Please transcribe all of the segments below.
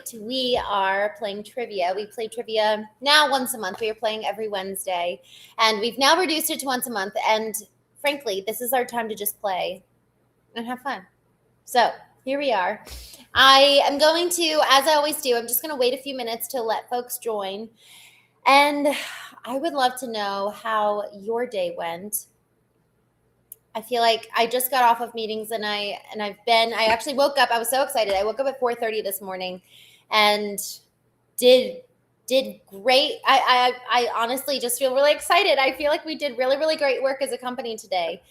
tonight we are playing trivia. We play trivia now once a month. We are playing every Wednesday, and we've now reduced it to once a month. And frankly, this is our time to just play and have fun. So here we are. I am going to, as I always do, I'm just going to wait a few minutes to let folks join. And I would love to know how your day went. I feel like I just got off of meetings and I actually woke up. I was so excited. I woke up at 4:30 this morning and did great. I honestly just feel really excited. I feel like we did really, really great work as a company today.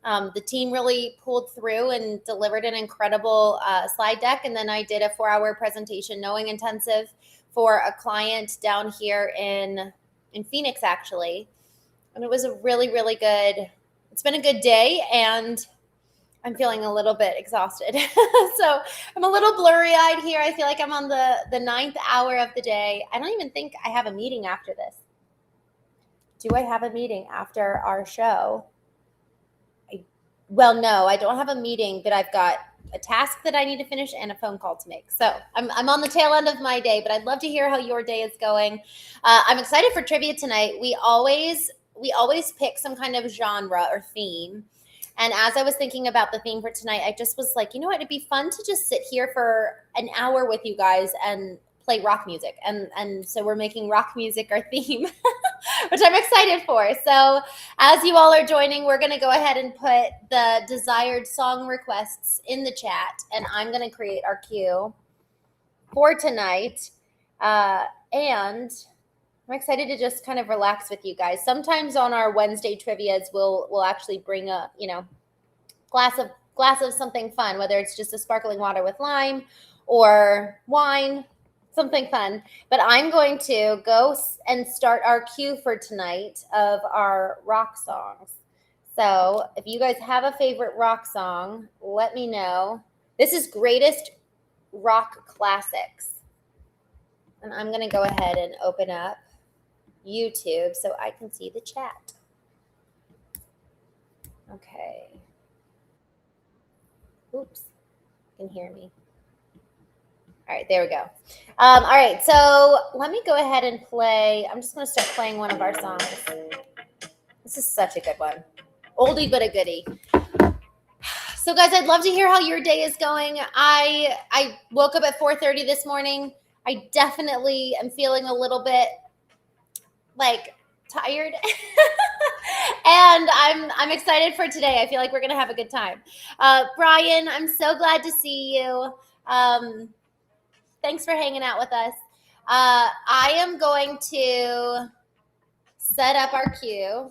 The team really pulled through and delivered an incredible slide deck. And then I did a 4-hour presentation, knowing intensive, for a client down here in Phoenix, actually. And it was a really, really good. It's been a good day, and I'm feeling a little bit exhausted. So I'm a little blurry-eyed here. I feel like I'm on the 9th hour of the day. I don't even think I have a meeting after this. Do I have a meeting after our show? Well, no, I don't have a meeting, but I've got a task that I need to finish and a phone call to make. So I'm on the tail end of my day, but I'd love to hear how your day is going. I'm excited for trivia tonight. We always pick some kind of genre or theme. And as I was thinking about the theme for tonight, I just was like, you know what? It'd be fun to just sit here for an hour with you guys and play rock music. And so we're making rock music our theme, which I'm excited for. So as you all are joining, we're going to go ahead and put the desired song requests in the chat. And I'm going to create our cue for tonight. And I'm excited to just kind of relax with you guys. Sometimes on our Wednesday trivias, we'll actually bring a, glass of something fun, whether it's just a sparkling water with lime or wine, something fun. But I'm going to go and start our cue for tonight of our rock songs. So if you guys have a favorite rock song, let me know. This is Greatest Rock Classics. And I'm going to go ahead and open up YouTube so I can see the chat. Okay. Oops. You can hear me. All right, there we go. All right, so let me go ahead and play. I'm just going to start playing one of our songs. This is such a good one. Oldie but a goodie. So guys, I'd love to hear how your day is going. I woke up at 4:30 this morning. I definitely am feeling a little bit tired. And I'm excited for today. I feel like we're going to have a good time. Brian, I'm so glad to see you. Thanks for hanging out with us. I am going to set up our cue,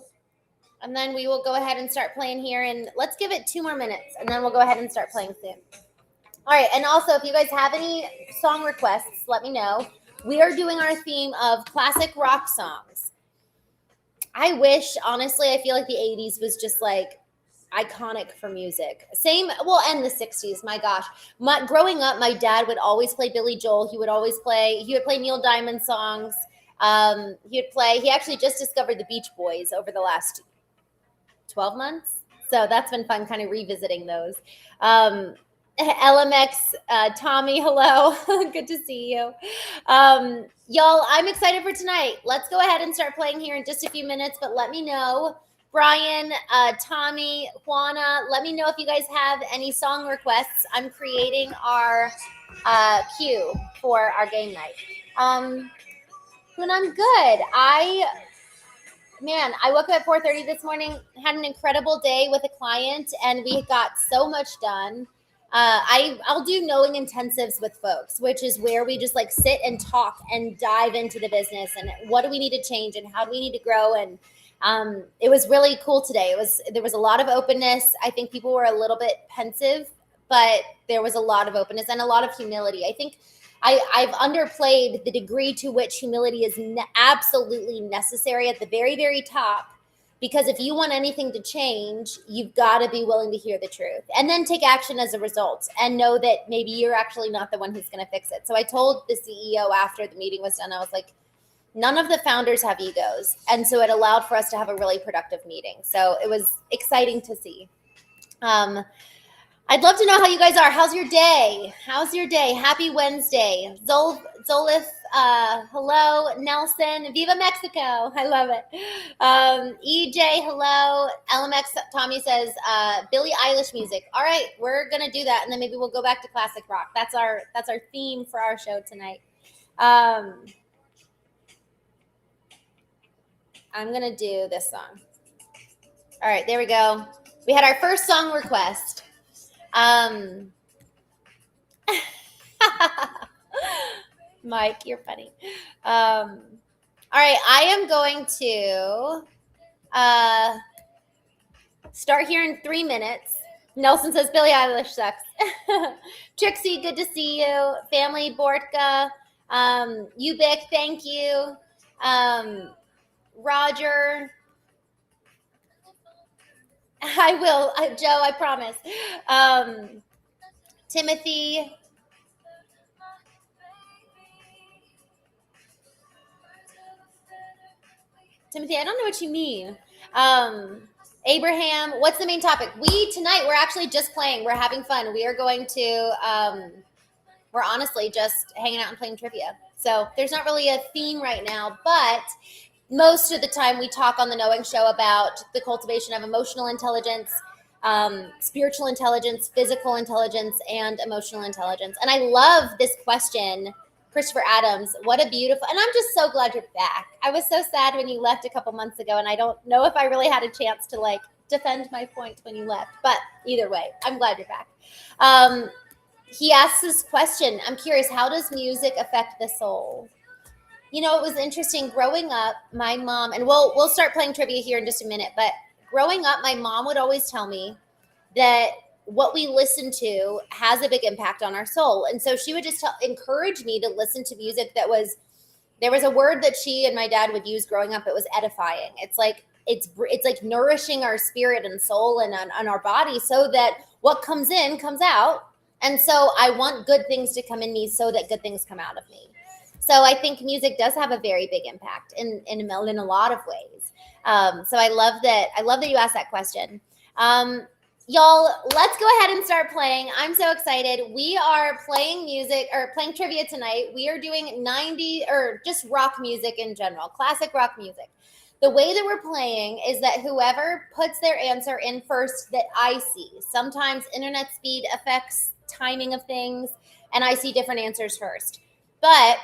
and then we will go ahead and start playing here. And let's give it 2 more minutes, and then we'll go ahead and start playing soon. All right, and also, if you guys have any song requests, let me know. We are doing our theme of classic rock songs. I wish, honestly, I feel like the 80s was just iconic for music. Same, and the 60s, my gosh. Growing up, my dad would always play Billy Joel. He would play Neil Diamond songs. He actually just discovered the Beach Boys over the last 12 months. So that's been fun kind of revisiting those. LMX, Tommy, hello. Good to see you. Y'all, I'm excited for tonight. Let's go ahead and start playing here in just a few minutes, but let me know. Brian, Tommy, Juana, let me know if you guys have any song requests. I'm creating our cue for our game night. And I'm good. I woke up at 4:30 this morning, had an incredible day with a client, and we got so much done. I'll do knowing intensives with folks, which is where we just sit and talk and dive into the business and what do we need to change and how do we need to grow. And it was really cool today. There was a lot of openness. I think people were a little bit pensive, but there was a lot of openness and a lot of humility. I think I've underplayed the degree to which humility is absolutely necessary at the very, very top. Because if you want anything to change, you've got to be willing to hear the truth and then take action as a result and know that maybe you're actually not the one who's going to fix it. So I told the CEO after the meeting was done, I was like, none of the founders have egos. And so it allowed for us to have a really productive meeting. So it was exciting to see. I'd love to know how you guys are. How's your day? How's your day? Happy Wednesday. Zolif, hello. Nelson, Viva Mexico. I love it. EJ, hello. LMX, Tommy says, Billie Eilish music. All right, we're going to do that, and then maybe we'll go back to classic rock. That's our theme for our show tonight. I'm going to do this song. All right, there we go. We had our first song request. Mike, you're funny. All right, I am going to start here in 3 minutes. Nelson says Billie Eilish sucks. Trixie, good to see you. Family, Bortka, Ubik, thank you. Roger, I will, Joe, I promise. Timothy. Timothy, I don't know what you mean. Abraham, what's the main topic? Tonight, we're actually just playing. We're having fun. We are going to, we're honestly just hanging out and playing trivia. So there's not really a theme right now, but most of the time we talk on the Knowing Show about the cultivation of emotional intelligence, spiritual intelligence, physical intelligence, and emotional intelligence. And I love this question, Christopher Adams. What a beautiful, and I'm just so glad you're back. I was so sad when you left a couple months ago, and I don't know if I really had a chance to like defend my point when you left, but either way, I'm glad you're back. He asks this question. I'm curious, how does music affect the soul? You know, it was interesting growing up, my mom, and we'll start playing trivia here in just a minute, but growing up, my mom would always tell me that what we listen to has a big impact on our soul. And so she would just encourage me to listen to music there was a word that she and my dad would use growing up. It was edifying. It's like nourishing our spirit and soul and on our body so that what comes in comes out. And so I want good things to come in me so that good things come out of me. So I think music does have a very big impact in a lot of ways. So I love that you asked that question. Y'all, let's go ahead and start playing. I'm so excited. We are playing playing trivia tonight. We are doing 90 or just rock music in general, classic rock music. The way that we're playing is that whoever puts their answer in first that I see. Sometimes internet speed affects timing of things, and I see different answers first. But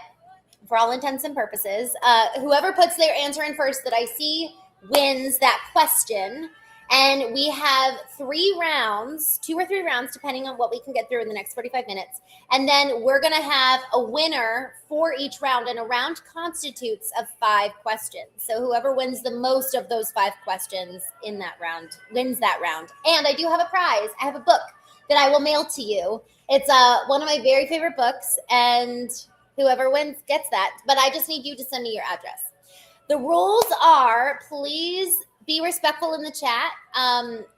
for all intents and purposes, whoever puts their answer in first that I see wins that question. And we have 3 rounds, 2 or 3 rounds, depending on what we can get through in the next 45 minutes. And then we're going to have a winner for each round. And a round constitutes of 5 questions. So whoever wins the most of those 5 questions in that round wins that round. And I do have a prize. I have a book that I will mail to you. It's one of my very favorite books. And whoever wins gets that. But I just need you to send me your address. The rules are, please be respectful in the chat.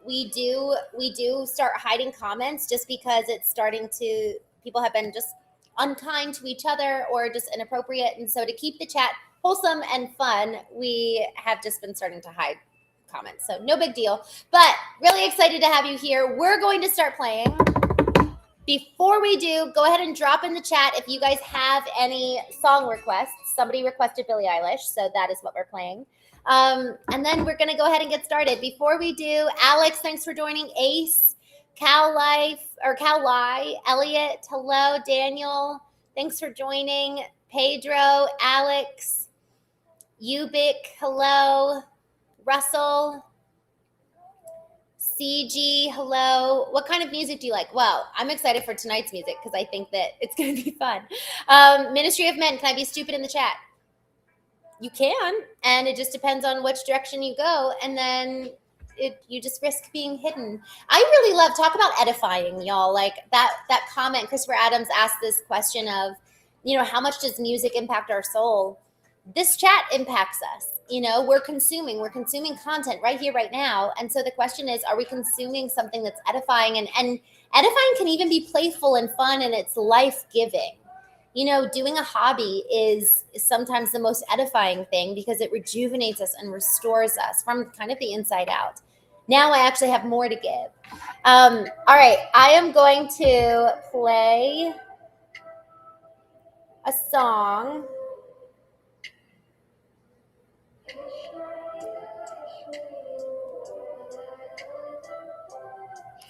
We do start hiding comments just because it's people have been just unkind to each other or just inappropriate. And so to keep the chat wholesome and fun, we have just been starting to hide comments. So no big deal, but really excited to have you here. We're going to start playing. Before we do, go ahead and drop in the chat if you guys have any song requests. Somebody requested Billie Eilish, so that is what we're playing. And then we're going to go ahead and get started. Before we do, Alex, thanks for joining. Ace, Cal Elliot, hello. Daniel, thanks for joining. Pedro, Alex, Ubik, hello. Russell, CG, hello. What kind of music do you like? Well, I'm excited for tonight's music because I think that it's going to be fun. Ministry of Men, can I be stupid in the chat? You can, and it just depends on which direction you go, and then you just risk being hidden. I really love, talk about edifying, y'all. Like that comment, Christopher Adams asked this question of, how much does music impact our soul? This chat impacts us. We're consuming content right here, right now. And so the question is, are we consuming something that's edifying? And edifying can even be playful and fun, and it's life-giving. Doing a hobby is sometimes the most edifying thing because it rejuvenates us and restores us from kind of the inside out. Now I actually have more to give. All right, I am going to play a song.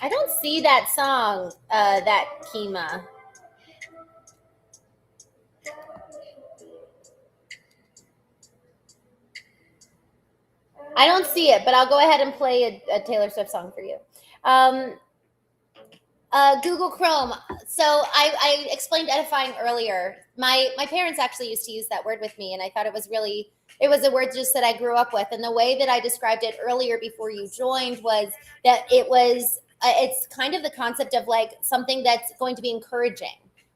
I don't see that song, that 𝐝𝐚𝐢𝐥𝐲. I don't see it, but I'll go ahead and play a Taylor Swift song for you. Google Chrome. So I explained edifying earlier. My parents actually used to use that word with me, and I thought it was a word just that I grew up with. And the way that I described it earlier before you joined was that it's kind of the concept of like something that's going to be encouraging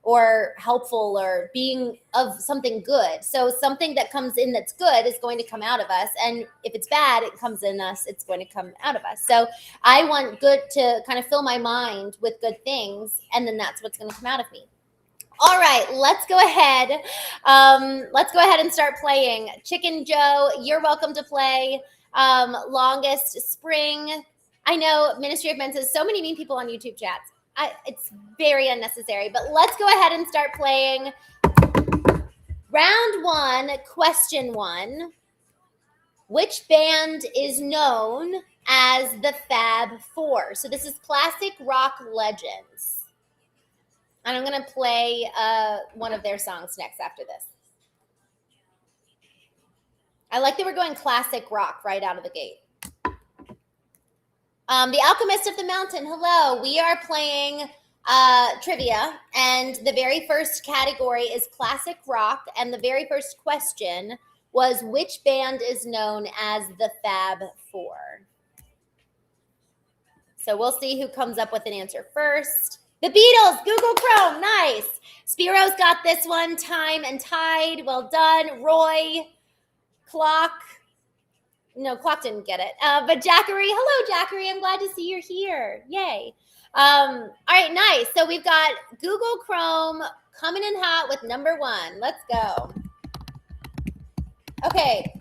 or helpful or being of something good. So something that comes in that's good is going to come out of us. And if it's bad, it comes in us, it's going to come out of us. So I want good to kind of fill my mind with good things, and then that's what's going to come out of me. All right, let's go ahead. Let's go ahead and start playing. Chicken Joe, you're welcome to play. Longest Spring. I know Ministry of Men says so many mean people on YouTube chats. It's very unnecessary, but let's go ahead and start playing. Round 1, question 1. Which band is known as the Fab Four? So this is classic rock legends. And I'm going to play one of their songs next after this. I like that we're going classic rock right out of the gate. The Alchemist of the Mountain, hello. We are playing trivia, and the very first category is classic rock, and the very first question was, which band is known as the Fab Four? So we'll see who comes up with an answer first. The Beatles, Google Chrome, nice. Spiro's got this one, Time and Tide, well done. Roy, Clock. No, Clock didn't get it. But Jackery, hello, Jackery. I'm glad to see you're here. Yay. All right, nice. So we've got Google Chrome coming in hot with number 1. Let's go. Okay.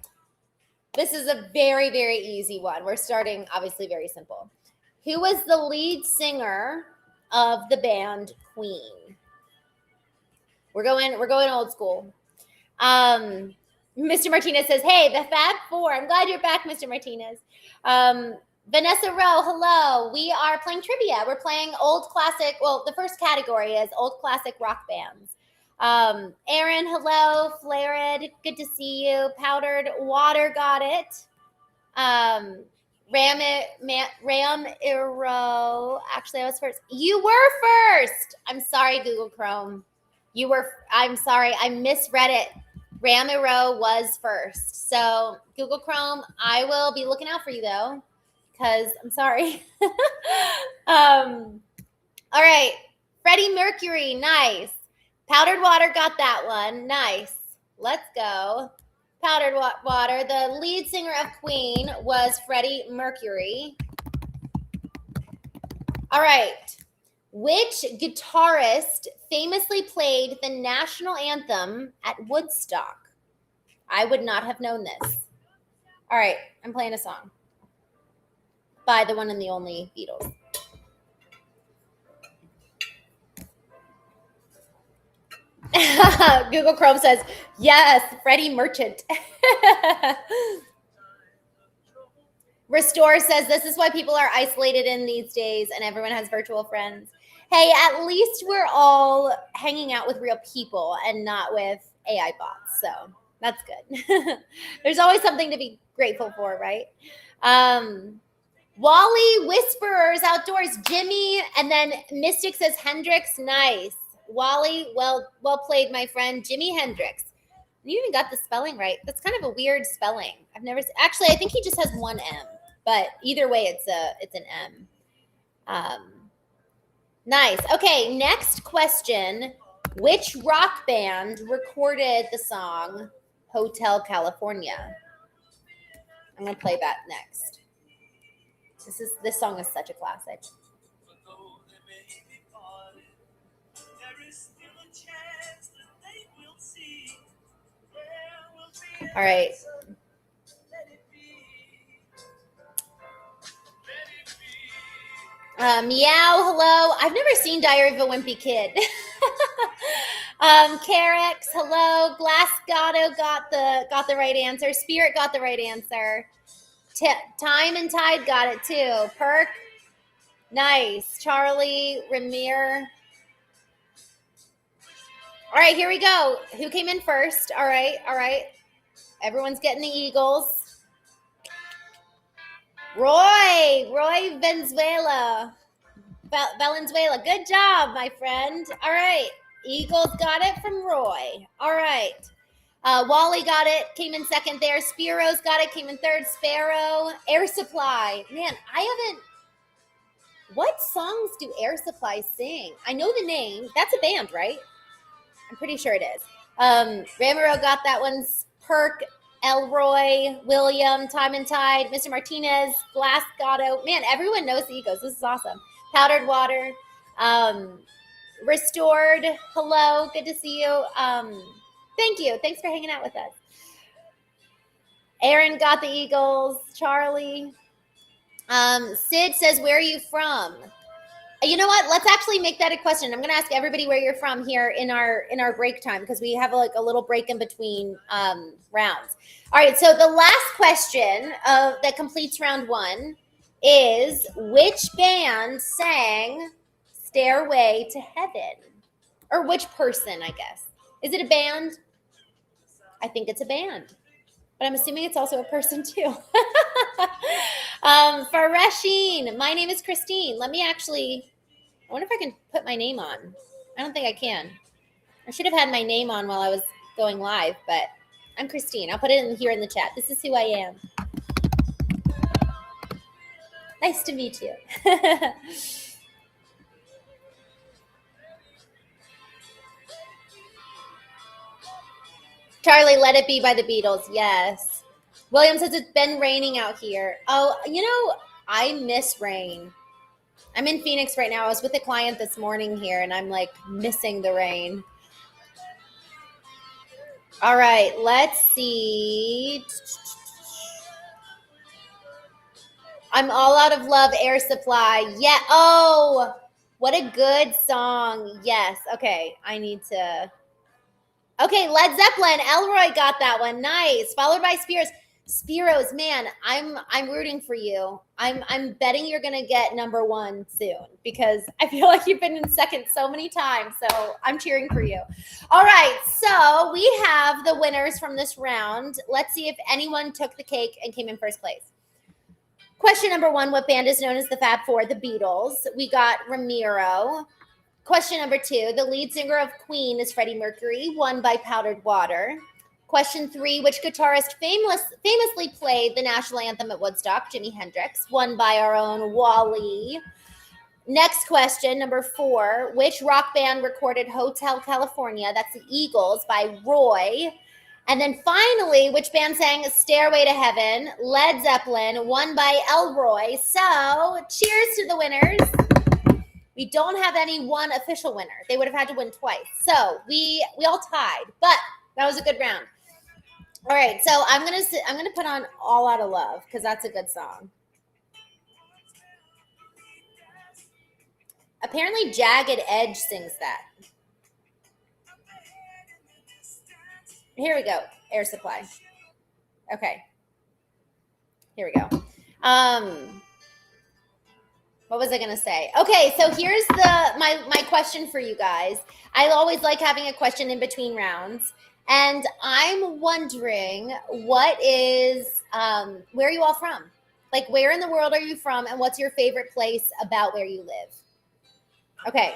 This is a very, very easy one. We're starting, obviously, very simple. Who was the lead singer of the band Queen? We're going old school. Mr. Martinez says, hey, the Fab Four. I'm glad you're back, Mr. Martinez. Vanessa Rowe, hello. We are playing trivia. We're playing old classic. Well, the first category is old classic rock bands. Aaron, hello. Flared, good to see you. Powdered Water got it. Ram Iro. Actually, I was first. You were first. I'm sorry, Google Chrome. I'm sorry. I misread it. Ramiro was first. So Google Chrome, I will be looking out for you though, because I'm sorry. All right. Freddie Mercury, nice. Powdered Water got that one. Nice. Let's go. Powdered Water. The lead singer of Queen was Freddie Mercury. All right. Which guitarist famously played the national anthem at Woodstock? I would not have known this. All right, I'm playing a song by the one and the only Beatles. Google Chrome says, yes, Freddie Merchant. Restore says, this is why people are isolated in these days and everyone has virtual friends. Hey, at least we're all hanging out with real people and not with AI bots. So that's good. There's always something to be grateful for, right? Wally Whisperers Outdoors, Jimmy, and then Mystic says Hendrix, nice. Wally, well played, my friend. Jimi Hendrix. You even got the spelling right. That's kind of a weird spelling. Actually, I think he just has one M, but either way, it's an M. Nice. Okay, next question. Which rock band recorded the song Hotel California? I'm going to play that next. This song is such a classic. All right. Meow, hello. I've never seen Diary of a Wimpy Kid. Carex, hello. Glasgato got the right answer. Spirit got the right answer. Time and Tide got it too. Perk, nice. Charlie, Ramir. All right, here we go. Who came in first? All right. Everyone's getting the Eagles. Roy Valenzuela. Good job, my friend. All right. Eagles got it from Roy. All right. Wally got it, came in second there. Spiro's got it, came in third. Sparrow. Air Supply. Man, what songs do Air Supply sing? I know the name. That's a band, right? I'm pretty sure it is. Ramiro got that one. Perk, Elroy, William, Time and Tide, Mr. Martinez, Glasgato. Man, everyone knows the Eagles. This is awesome. Powdered Water. Restored. Hello. Good to see you. Thank you. Thanks for hanging out with us. Aaron got the Eagles. Charlie. Sid says, where are you from? You know what? Let's actually make that a question. I'm going to ask everybody where you're from here in our break time, because we have like a little break in between rounds. All right. So the last question that completes round one is, which band sang Stairway to Heaven? Or which person, I guess. Is it a band? I think it's a band. But I'm assuming it's also a person too. Faresheen, my name is Christine. Let me actually, I wonder if I can put my name on. I don't think I can. I should have had my name on while I was going live, but I'm Christine. I'll put it in here in the chat. This is who I am. Nice to meet you. Charlie, Let It Be by the Beatles. Yes. William says it's been raining out here. Oh, I miss rain. I'm in Phoenix right now. I was with a client this morning here, and I'm like missing the rain. All right, let's see. I'm All Out of Love, Air Supply. Yeah. Oh, what a good song. Yes. Okay, I need to. Okay, Led Zeppelin. Elroy got that one. Nice. Followed by Spiros, man, I'm rooting for you. I'm betting you're gonna get number one soon, because I feel like you've been in second so many times. So I'm cheering for you. All right, so we have the winners from this round. Let's see if anyone took the cake and came in first place. Question number one: what band is known as the Fab Four? The Beatles. We got Ramiro. Question number two: the lead singer of Queen is Freddie Mercury, won by Powdered Water. Question three: which guitarist famously played the national anthem at Woodstock? Jimi Hendrix, won by our own Wally. Next question, number four: which rock band recorded Hotel California? That's the Eagles, by Roy. And then finally, which band sang Stairway to Heaven? Led Zeppelin, won by Elroy. So cheers to the winners. We don't have any one official winner. They would have had to win twice. So we all tied, but that was a good round. All right, so I'm gonna put on All Out of Love, because that's a good song. Apparently Jagged Edge sings that. Here we go. Air Supply. Okay. Here we go. What was I gonna say? Okay, so here's my question for you guys. I always like having a question in between rounds. And I'm wondering, where are you all from? Like, where in the world are you from, and what's your favorite place about where you live? Okay.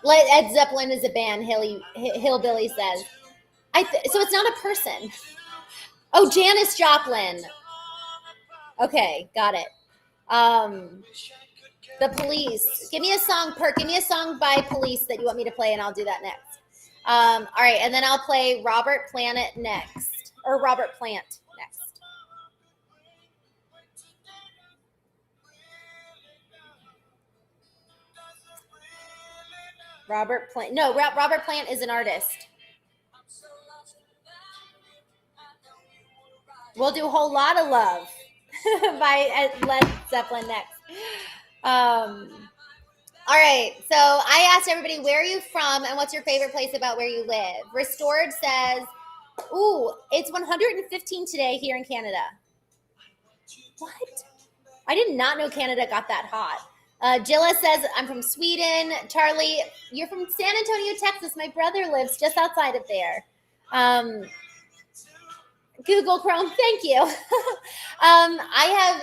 Led Zeppelin is a band, Hillbilly says. So it's not a person. Oh, Janis Joplin. Okay, got it. The Police. Give me a song, Perk. Give me a song by Police that you want me to play, and I'll do that next. All right, and then I'll play Robert Plant next. Robert Plant. No, Robert Plant is an artist. We'll do a whole lot of love by Led Zeppelin next. All right, so I asked everybody, where are you from and what's your favorite place about where you live? Restored says, ooh, it's 115 today here in Canada. What? I did not know Canada got that hot. Jilla says, I'm from Sweden. Charlie, you're from San Antonio, Texas. My brother lives just outside of there. Google Chrome, thank you.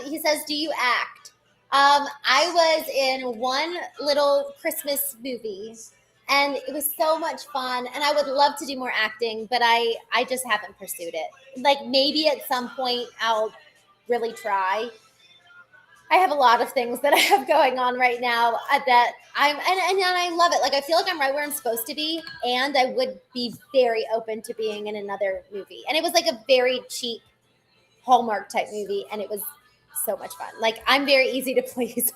He says, do you act? I was in one little Christmas movie, and it was so much fun, and I would love to do more acting, but I just haven't pursued it. Like, maybe at some point I'll really try. I have a lot of things that I have going on right now that and I love it. Like, I feel like I'm right where I'm supposed to be, and I would be very open to being in another movie. And it was like a very cheap Hallmark type movie, and it was so much fun. Like, I'm very easy to please.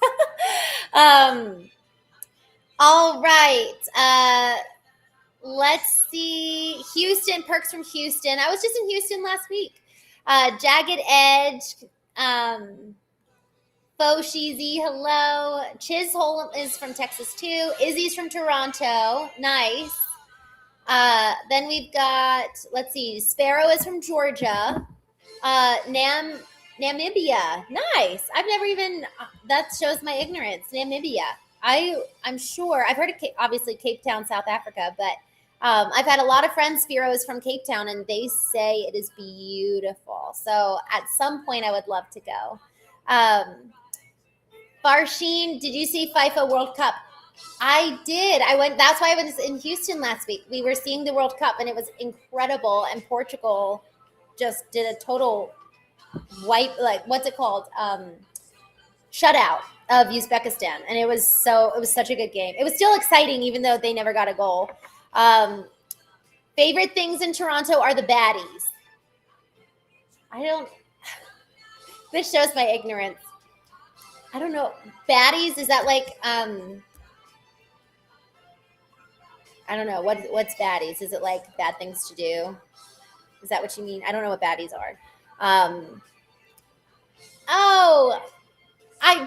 All right. Let's see. Houston, perks from Houston. I was just in Houston last week. Jagged Edge. Sheezy, hello. Chisholm is from Texas too. Izzy's from Toronto. Nice. Then we've got, let's see, Sparrow is from Georgia. Namibia. Nice. I've never even, that shows my ignorance. Namibia. I'm sure, I've heard of obviously Cape Town, South Africa, but I've had a lot of friends, Spiro is from Cape Town, and they say it is beautiful. So at some point I would love to go. Farsheen, did you see FIFA World Cup? I did. I went. That's why I was in Houston last week. We were seeing the World Cup, and it was incredible. And Portugal just did a total wipe, like, what's it called? Shutout of Uzbekistan, and it was such a good game. It was still exciting, even though they never got a goal. Favorite things in Toronto are the baddies. This shows my ignorance. I don't know. Baddies, is that like, I don't know. What's baddies? Is it like bad things to do? Is that what you mean? I don't know what baddies are.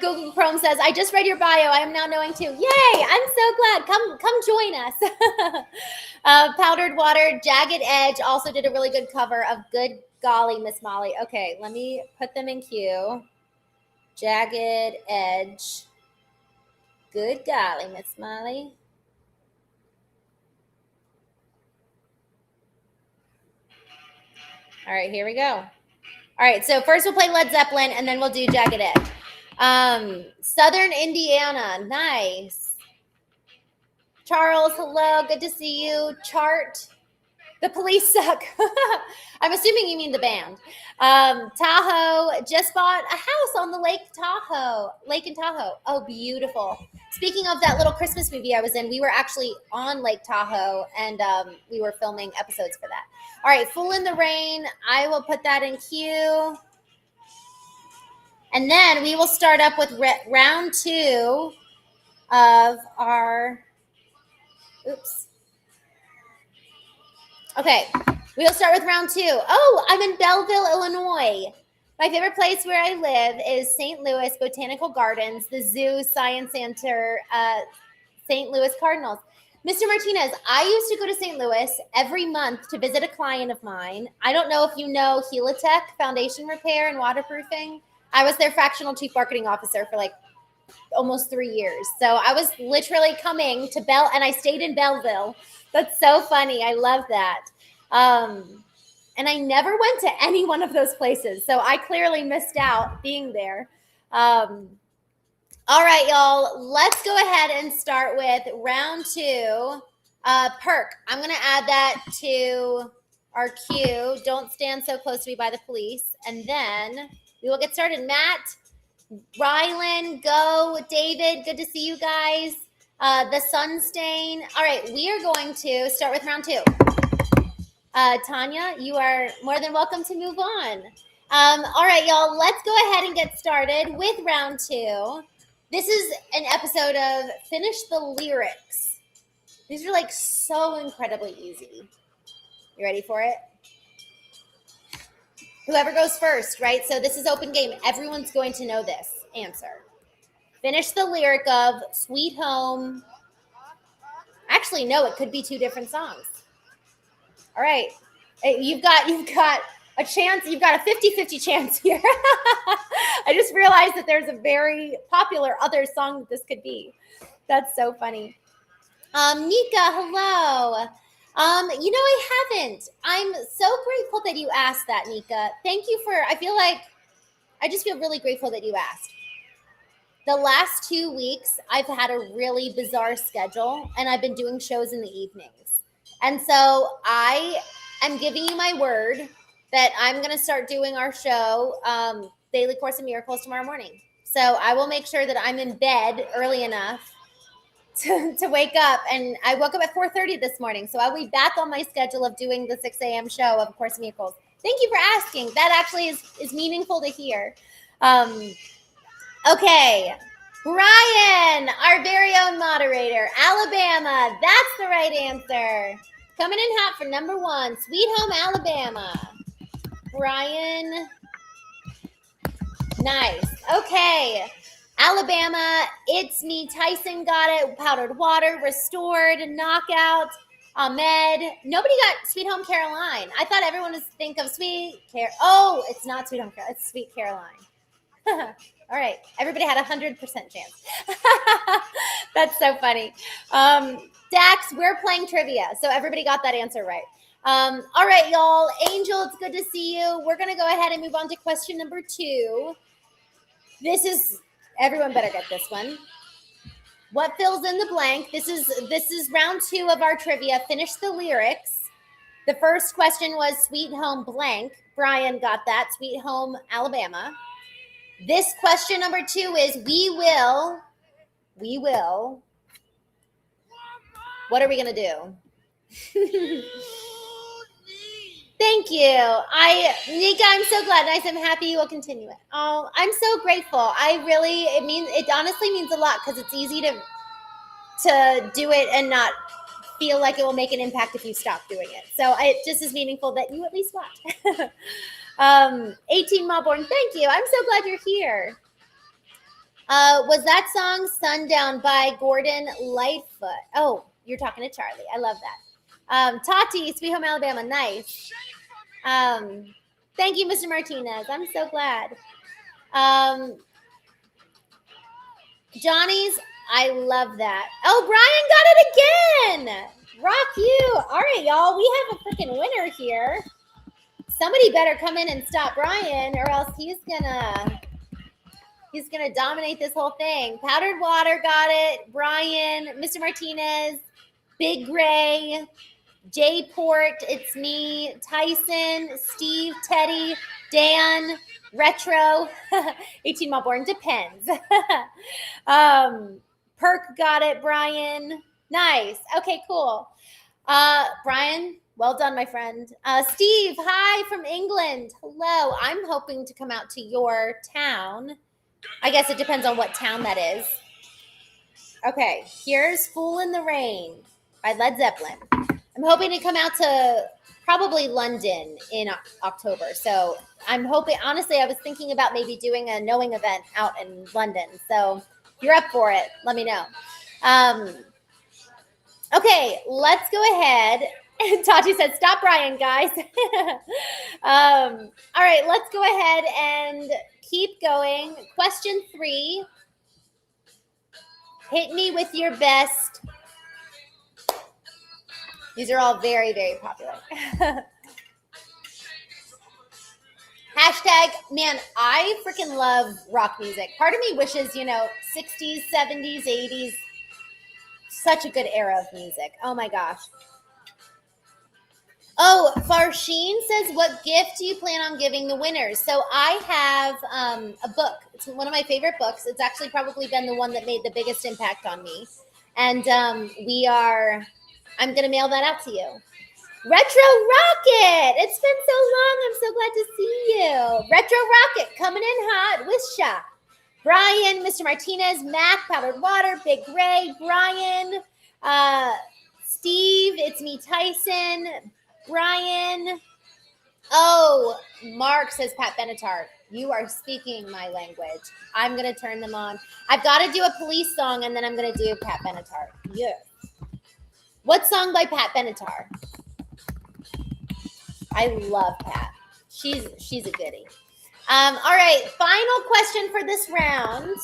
Google Chrome says, I just read your bio. I am now knowing too. Yay! I'm so glad. Come join us. Powdered Water, Jagged Edge also did a really good cover of Good Golly, Miss Molly. Okay, let me put them in queue. Jagged Edge. Good golly, Miss Molly. All right, here we go. All right, so first we'll play Led Zeppelin, and then we'll do Jagged Edge. Southern Indiana, nice. Charles, hello, good to see you. Chart. The Police Suck. I'm assuming you mean the band. Tahoe, just bought a house on the Lake in Tahoe. Oh, beautiful. Speaking of that little Christmas movie I was in, we were actually on Lake Tahoe, and we were filming episodes for that. All right, Fool in the Rain. I will put that in queue. And then we will start up with round 2 of our, Okay, we'll start with round 2. Oh, I'm in Belleville, Illinois. My favorite place where I live is St. Louis Botanical Gardens, the zoo, science center, St. Louis Cardinals. Mr. Martinez, I used to go to St. Louis every month to visit a client of mine. I don't know if you know 𝐤𝐤𝐞 Foundation Repair and Waterproofing. I was their fractional chief marketing officer for like almost 3 years. So I was literally coming to and I stayed in Belleville. That's so funny. I love that. And I never went to any one of those places. So I clearly missed out being there. All right, y'all. Let's go ahead and start with round 2. Perk. I'm going to add that to our queue. Don't stand so close to me by the police. And then we will get started. Matt, Rylan, Go, David, good to see you guys. The Sunstain. All right, we are going to start with round 2. Tanya, you are more than welcome to move on. All right, y'all, let's go ahead and get started with round 2. This is an episode of Finish the Lyrics. These are like so incredibly easy. You ready for it? Whoever goes first, right? So this is open game. Everyone's going to know this answer. Finish the lyric of Sweet Home. Actually, no, it could be two different songs. All right. You've got a chance. You've got a 50-50 chance here. I just realized that there's a very popular other song that this could be. That's so funny. Nika, hello. I haven't. I'm so grateful that you asked that, Nika. Thank you I just feel really grateful that you asked. The last 2 weeks, I've had a really bizarre schedule, and I've been doing shows in the evenings. And so I am giving you my word that I'm going to start doing our show, Daily Course in Miracles, tomorrow morning. So I will make sure that I'm in bed early enough to wake up. And I woke up at 4:30 this morning. So I'll be back on my schedule of doing the 6 a.m. show of Course in Miracles. Thank you for asking. That actually is meaningful to hear. Okay. Brian, our very own moderator, Alabama. That's the right answer. Coming in hot for number 1, Sweet Home Alabama. Brian. Nice. Okay. Alabama, It's Me, Tyson got it. Powdered Water, Restored, Knockout, Ahmed. Nobody got Sweet Home Caroline. I thought everyone would think of Oh, it's not Sweet Home Caroline. It's Sweet Caroline. All right. Everybody had 100% chance. That's so funny. Dax, we're playing trivia. So everybody got that answer right. All right, y'all. Angel, it's good to see you. We're going to go ahead and move on to question number 2. Everyone better get this one. What fills in the blank? This is round 2 of our trivia. Finish the lyrics. The first question was Sweet Home blank. Brian got that. Sweet Home Alabama. This question number 2 is we will. What are we going to do? Thank you. Nika, I'm so glad. Nice. I'm happy you will continue it. Oh, I'm so grateful. It honestly means a lot because it's easy to do it and not feel like it will make an impact if you stop doing it. So it just is meaningful that you at least watch. 18 Melbourne, thank you. I'm so glad you're here. Was that song Sundown by Gordon Lightfoot? Oh, you're talking to Charlie. I love that. Tati, Sweet Home Alabama, nice. Thank you, Mr. Martinez. I'm so glad. Johnny's, I love that. Oh, Brian got it again. Rock you. All right, y'all. We have a freaking winner here. Somebody better come in and stop Brian, or else he's gonna dominate this whole thing. Powdered Water got it. Brian, Mr. Martinez, Big Gray, Jay Port, It's Me, Tyson, Steve, Teddy, Dan, Retro, 18 Melbourne, depends. Perk got it, Brian. Nice. Okay, cool. Brian, well done, my friend. Steve, hi from England. Hello. I'm hoping to come out to your town. I guess it depends on what town that is. Okay, here's Fool in the Rain by Led Zeppelin. I'm hoping to come out to probably London in October. So I'm hoping, honestly, I was thinking about maybe doing a knowing event out in London. So if you're up for it, let me know. Okay, let's go ahead. Tati said, stop Brian, guys. All right, let's go ahead and keep going. Question 3. Hit me with your best. These are all very, very popular. Hashtag, man, I freaking love rock music. Part of me wishes, 60s, 70s, 80s, such a good era of music. Oh my gosh. Oh, Farsheen says, what gift do you plan on giving the winners? So I have a book. It's one of my favorite books. It's actually probably been the one that made the biggest impact on me. And I'm going to mail that out to you. Retro Rocket. It's been so long. I'm so glad to see you. Retro Rocket coming in hot with Sha. Brian, Mr. Martinez, Mac, Powdered Water, Big Ray, Brian, Steve, It's Me, Tyson, Brian, Oh, Mark says Pat Benatar. You are speaking my language. I'm going to turn them on. I've got to do a police song, and then I'm going to do Pat Benatar. Yeah. What song by Pat Benatar? I love Pat. She's a goodie. All right, final question for this round.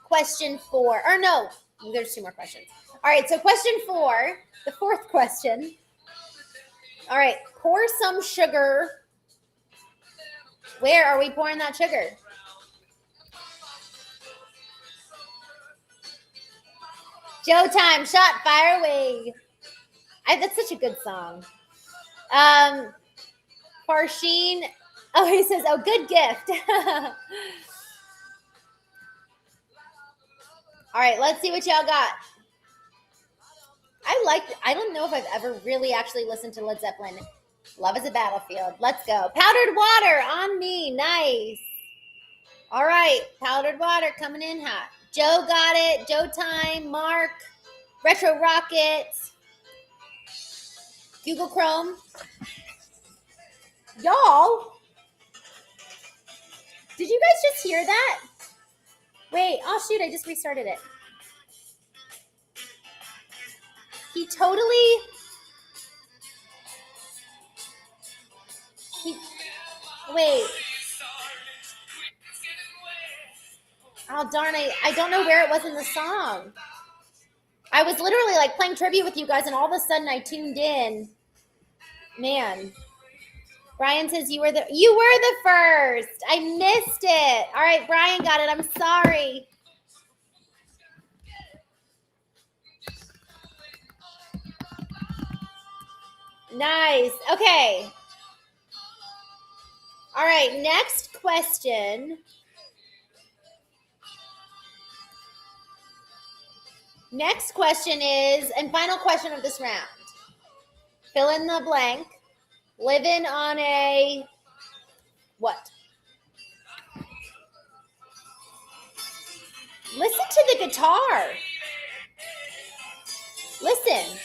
Question 4. Or no, there's 2 more questions. All right, so question 4, the 4th question. All right, pour some sugar. Where are we pouring that sugar? Joe time, shot, fire away. That's such a good song. Farsheen, oh, he says, oh, good gift. All right, let's see what y'all got. I don't know if I've ever really actually listened to Led Zeppelin. Love is a Battlefield. Let's go. Powdered water on me. Nice. All right, powdered water coming in hot. Joe got it. Joe time. Mark. Retro Rocket. Google Chrome. Y'all. Did you guys just hear that? Wait. Oh, shoot. I just restarted it. He totally... Wait. Oh, darn, I don't know where it was in the song. I was literally like playing trivia with you guys, and all of a sudden I tuned in. Man. Brian says you were the first. I missed it. All right, Brian got it. I'm sorry. Nice. Okay. All right, next question. Next question is, and final question of this round. Fill in the blank. Living on a what? Listen to the guitar. Listen.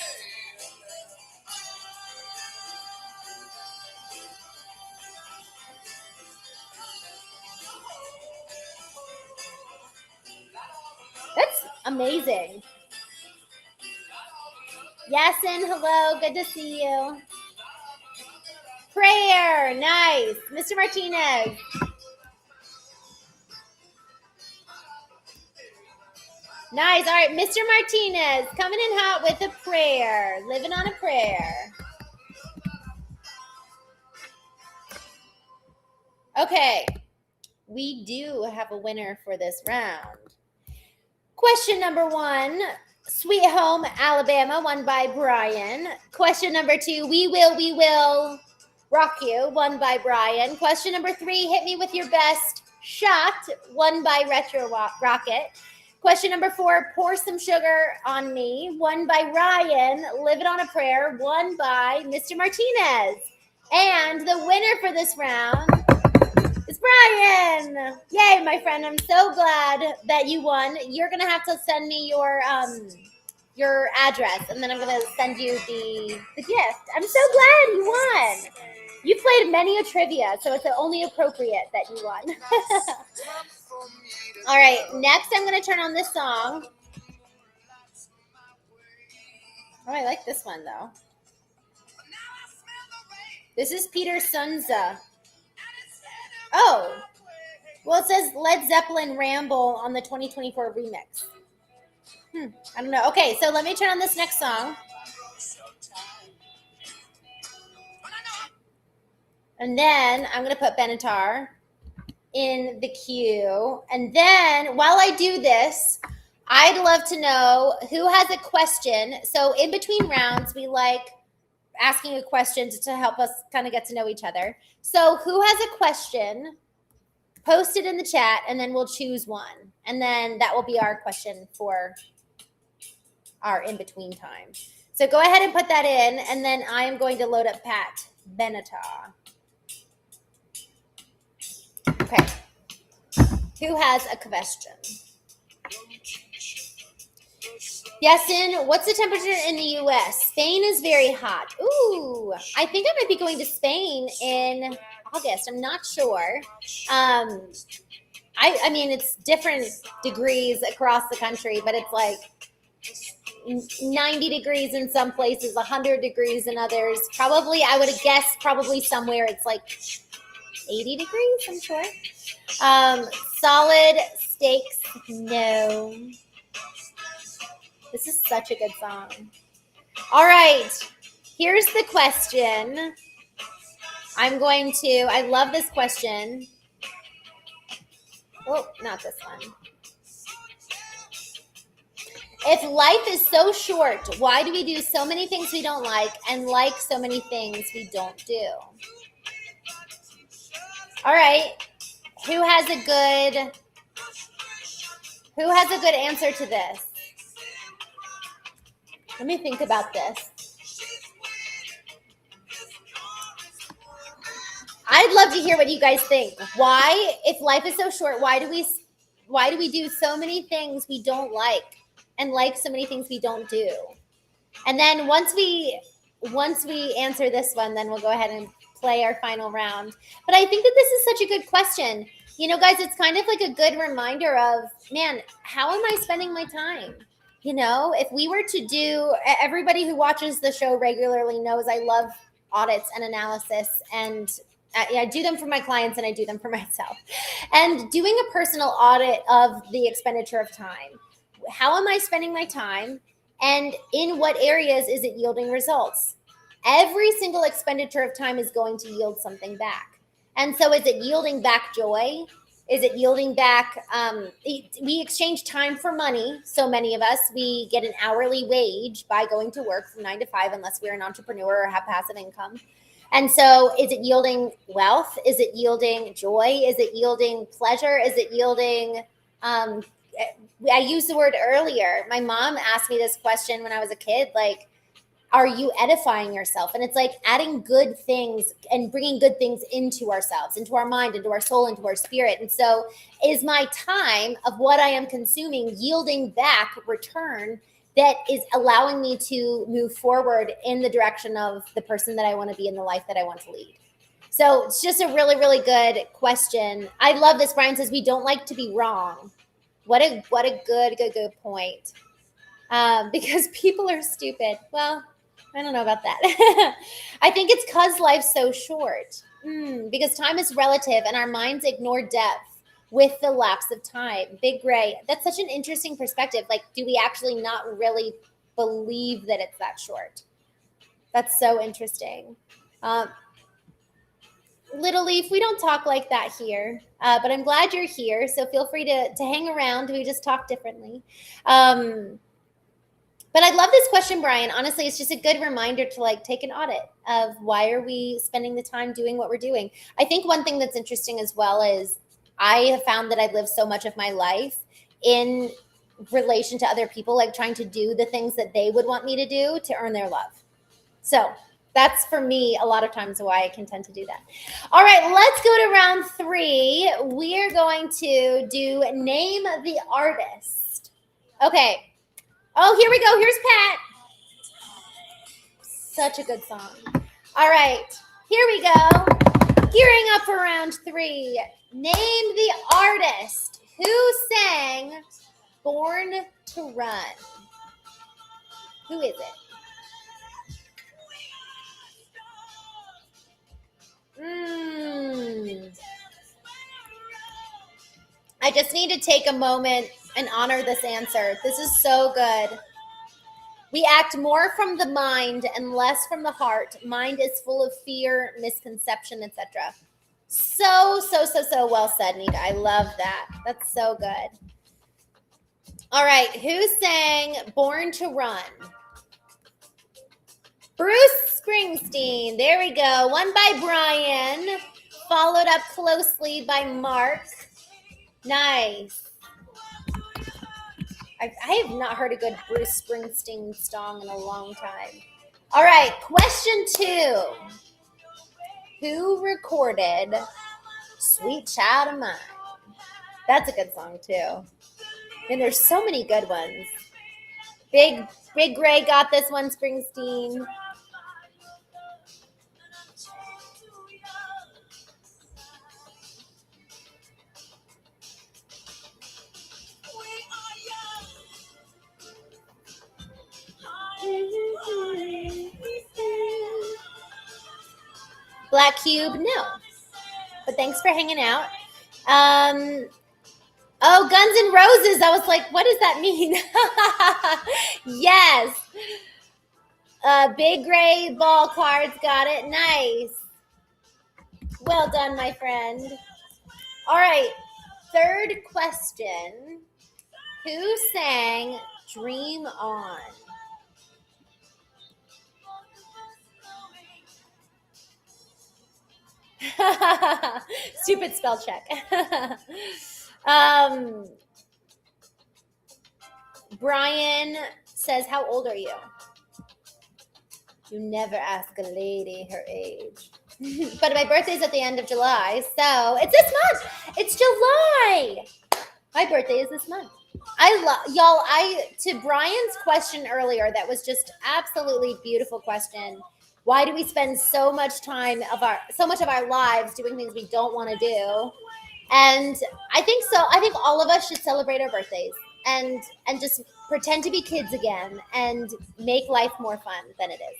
That's amazing. Yasin, hello. Good to see you. Prayer. Nice. Mr. Martinez. Nice. All right. Mr. Martinez coming in hot with a prayer. Living on a prayer. Okay. We do have a winner for this round. Question number 1. Sweet Home, Alabama, won by Brian. Question number 2, We Will Rock You, won by Brian. Question number 3, Hit Me With Your Best Shot, won by Retro Rocket. Question number 4, Pour Some Sugar on Me, won by Ryan. Live It on a Prayer, won by Mr. Martinez. And the winner for this round is Brian. Yay, my friend. I'm so glad that you won. You're going to have to send me your address, and then I'm going to send you the gift. I'm so glad you won. You played many a trivia, so it's only appropriate that you won. All right, next I'm going to turn on this song. Oh, I like this one, though. This is Peter Sunza. Oh, well, it says Led Zeppelin Ramble on the 2024 remix. I don't know. Okay, so let me turn on this next song. And then I'm going to put Benatar in the queue. And then while I do this, I'd love to know who has a question. So in between rounds, we like asking a question to help us kind of get to know each other. So who has a question? Post it in the chat, and then we'll choose one. And then that will be our question for our in-between time. So go ahead and put that in, and then I am going to load up Pat Benatar. Okay. Who has a question? Yesin, what's the temperature in the U.S.? Spain is very hot. Ooh, I think I might be going to Spain in August. I'm not sure. I mean, it's different degrees across the country, but it's like 90 degrees in some places, 100 degrees in others. Probably, I would guess probably somewhere it's like 80 degrees, I'm sure. Solid steaks, no. This is such a good song. All right, here's the question. I love this question. Oh, not this one. If life is so short, why do we do so many things we don't like and like so many things we don't do? All right. Who has a good answer to this? Let me think about this. I'd love to hear what you guys think. Why, if life is so short, why do we do so many things we don't like and like so many things we don't do? And then once we answer this one, then we'll go ahead and play our final round. But I think that this is such a good question. You know, guys, it's kind of like a good reminder of, man, how am I spending my time? You know, if we were to do, everybody who watches the show regularly knows I love audits and analysis, and I do them for my clients and I do them for myself. And doing a personal audit of the expenditure of time. How am I spending my time? And in what areas is it yielding results? Every single expenditure of time is going to yield something back. And so is it yielding back joy? Is it yielding back? We exchange time for money. So many of us, we get an hourly wage by going to work from 9 to 5, unless we're an entrepreneur or have passive income. And so is it yielding wealth? Is it yielding joy? Is it yielding pleasure? Is it yielding, I used the word earlier. My mom asked me this question when I was a kid, like, are you edifying yourself? And it's like adding good things and bringing good things into ourselves, into our mind, into our soul, into our spirit. And so is my time of what I am consuming yielding back return that is allowing me to move forward in the direction of the person that I want to be in the life that I want to lead? So it's just a really, really good question. I love this. Brian says, we don't like to be wrong. What a good point. Because people are stupid. Well, I don't know about that. I think it's because life's so short. Because time is relative and our minds ignore depth with the lapse of time. Big Gray, that's such an interesting perspective. Like, do we actually not really believe that it's that short? That's so interesting. Little Leaf, we don't talk like that here, but I'm glad you're here. So feel free to hang around. We just talk differently. But I love this question, Brian. Honestly, it's just a good reminder to like take an audit of why are we spending the time doing what we're doing. I think one thing that's interesting as well is I have found that I've lived so much of my life in relation to other people, like trying to do the things that they would want me to do to earn their love. So that's for me a lot of times why I can tend to do that. All right, let's go to round 3. We are going to do Name the Artist. Okay. Oh, here we go. Here's Pat. Such a good song. All right, here we go. Gearing up for round 3. Name the artist who sang Born to Run. Who is it? I just need to take a moment and honor this answer. This is so good. We act more from the mind and less from the heart. Mind is full of fear, misconception, etc. So well said, Nita. I love that. That's so good. All right. Who sang Born to Run? Bruce Springsteen. There we go. One by Brian. Followed up closely by Mark. Nice. I have not heard a good Bruce Springsteen song in a long time. All right, question 2. Who recorded Sweet Child of Mine? That's a good song too. And there's so many good ones. Big Gray got this one, Springsteen. Black Cube, no. But thanks for hanging out. Oh, Guns N' Roses. I was like, what does that mean? Yes. Big Gray ball cards got it. Nice. Well done, my friend. All right. Third question. Who sang Dream On? Stupid spell check. Brian says, how old are you? You never ask a lady her age. But my birthday's at the end of July, so it's this month. It's July. My birthday is this month. To Brian's question earlier, that was just absolutely beautiful question. Why do we spend so much of our lives doing things we don't want to do? And I think all of us should celebrate our birthdays and just pretend to be kids again and make life more fun than it is.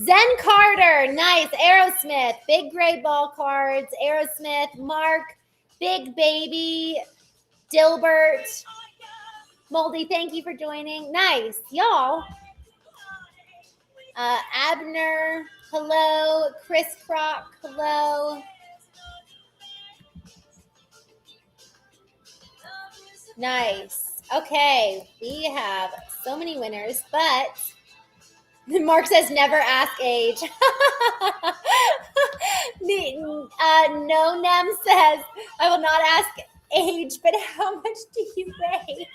Zen Carter, nice. Aerosmith, Big Gray ball cards. Aerosmith, Mark, Big Baby, Dilbert, Moldy, thank you for joining. Nice, y'all. Abner, hello. Chris Croc, hello. Nice. Okay, we have so many winners, but Mark says never ask age. No Nem says I will not ask age, but how much do you weigh?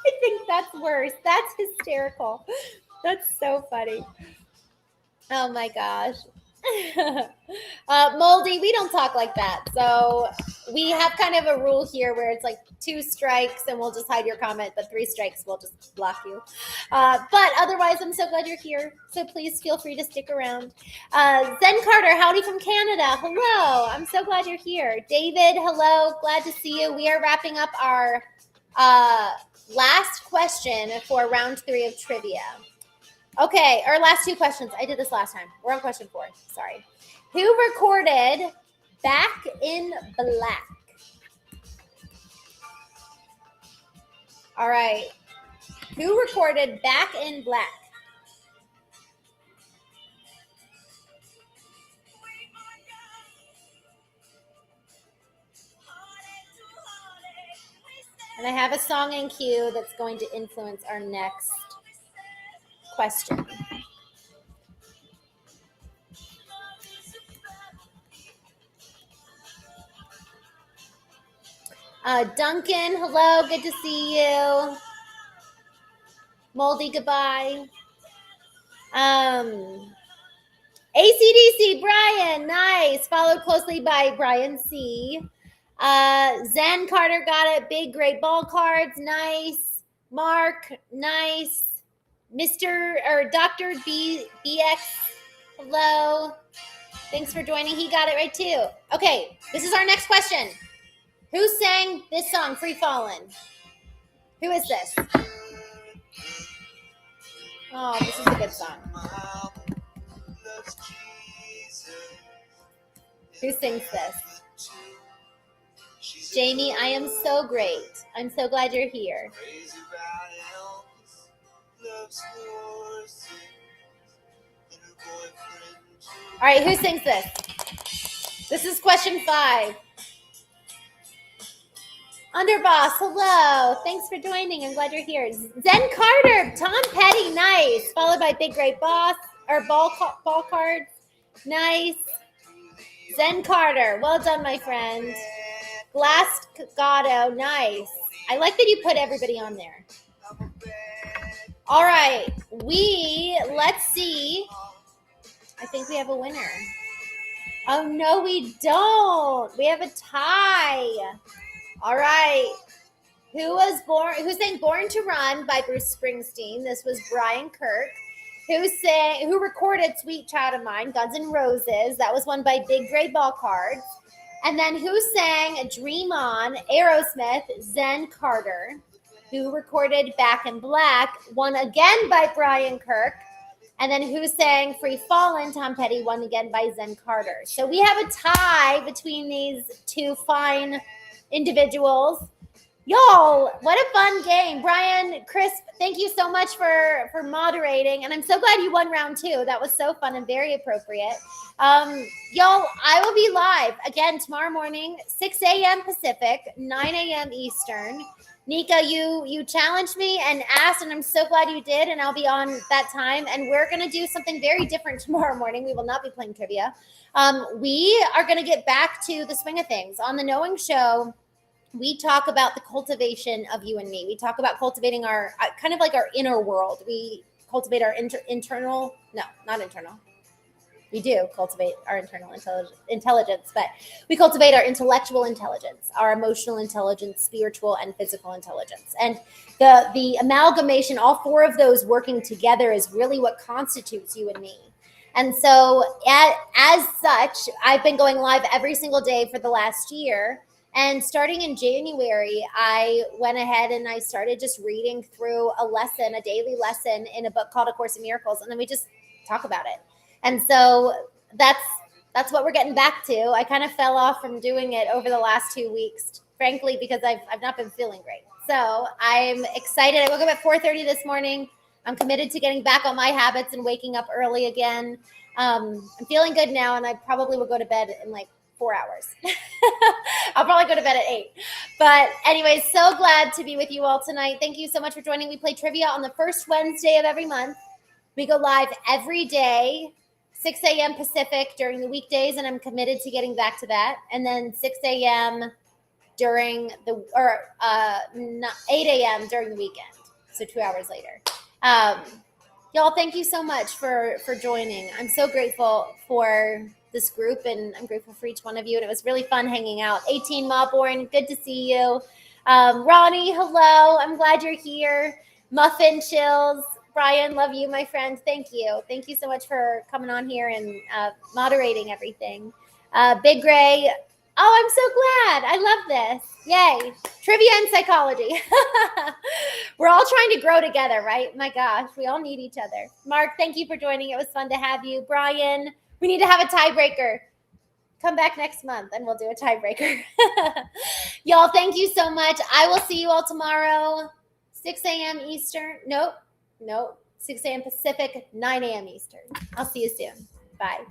I think that's worse. That's hysterical. That's so funny. Oh my gosh. Moldy, we don't talk like that. So we have kind of a rule here where it's like 2 strikes and we'll just hide your comment, but 3 strikes we'll just block you. But otherwise, I'm so glad you're here. So please feel free to stick around. Zen Carter, howdy from Canada. Hello. I'm so glad you're here. David, hello. Glad to see you. We are wrapping up our last question for round 3 of trivia. Okay, our last 2 questions. I did this last time. We're on question 4. Sorry. Who recorded Back in Black? All right. Who recorded Back in Black? And I have a song in queue that's going to influence our next question. Duncan, hello, good to see you. Moldy, goodbye. ACDC, Brian, nice. Followed closely by Brian C. Zen Carter got it. Big Gray ball cards, nice. Mark, nice. Dr. BX, hello. Thanks for joining. He got it right too. Okay, this is our next question. Who sang this song, Free Fallin'? Who is this? Oh, this is a good song. Who sings this? Jamie, I am so great. I'm so glad you're here. All right, who sings this? This is question 5. Underboss, hello. Thanks for joining. I'm glad you're here. Zen Carter, Tom Petty, nice. Followed by Big Great Boss, or ball cards, nice. Zen Carter, well done, my friend. Glass Gatto, nice. I like that you put everybody on there. All right, let's see. I think we have a winner. Oh, no, we don't. We have a tie. All right. Who sang Born to Run by Bruce Springsteen. This was Brian Kirk. Who recorded Sweet Child of Mine, Guns N' Roses. That was one by Big Gray Ball Cards. And then who sang Dream On, Aerosmith, Zen Carter. Who recorded Back in Black, one again by Brian Kirk. And then who sang Free Fallin', Tom Petty, one again by Zen Carter. So we have a tie between these two fine individuals. Y'all, what a fun game. Brian, Chris, thank you so much for moderating. And I'm so glad you won round 2. That was so fun and very appropriate. Y'all, I will be live again tomorrow morning, 6 a.m. Pacific, 9 a.m. Eastern. Nika, you challenged me and asked, and I'm so glad you did, and I'll be on that time. And we're going to do something very different tomorrow morning. We will not be playing trivia. We are going to get back to the swing of things. On the Knowing Show, we talk about the cultivation of you and me. We talk about cultivating our, kind of like our inner world. We cultivate our internal, no, not internal. We do cultivate our internal intelligence, but we cultivate our intellectual intelligence, our emotional intelligence, spiritual and physical intelligence. And the amalgamation, all 4 of those working together, is really what constitutes you and me. And so as such, I've been going live every single day for the last year. And starting in January, I went ahead and I started just reading through a daily lesson in a book called A Course in Miracles. And then we just talk about it. And so that's what we're getting back to. I kind of fell off from doing it over the last 2 weeks, frankly, because I've not been feeling great. So I'm excited. I woke up at 4:30 this morning. I'm committed to getting back on my habits and waking up early again. I'm feeling good now, and I probably will go to bed in like 4 hours. I'll probably go to bed at 8. But anyways, so glad to be with you all tonight. Thank you so much for joining. We play trivia on the first Wednesday of every month. We go live every day, 6 a.m. Pacific during the weekdays, and I'm committed to getting back to that. And then 6 a.m. during 8 a.m. during the weekend. So 2 hours later. Y'all, thank you so much for joining. I'm so grateful for this group, and I'm grateful for each one of you. And it was really fun hanging out. 18 Mawborn, good to see you. Ronnie, hello. I'm glad you're here. Muffin Chills. Brian, love you, my friend. Thank you. Thank you so much for coming on here and moderating everything. Big Gray. Oh, I'm so glad. I love this. Yay. Trivia and psychology. We're all trying to grow together, right? My gosh, we all need each other. Mark, thank you for joining. It was fun to have you. Brian, we need to have a tiebreaker. Come back next month and we'll do a tiebreaker. Y'all, thank you so much. I will see you all tomorrow, 6 a.m. Eastern. Nope. 6 a.m. Pacific, 9 a.m. Eastern. I'll see you soon. Bye.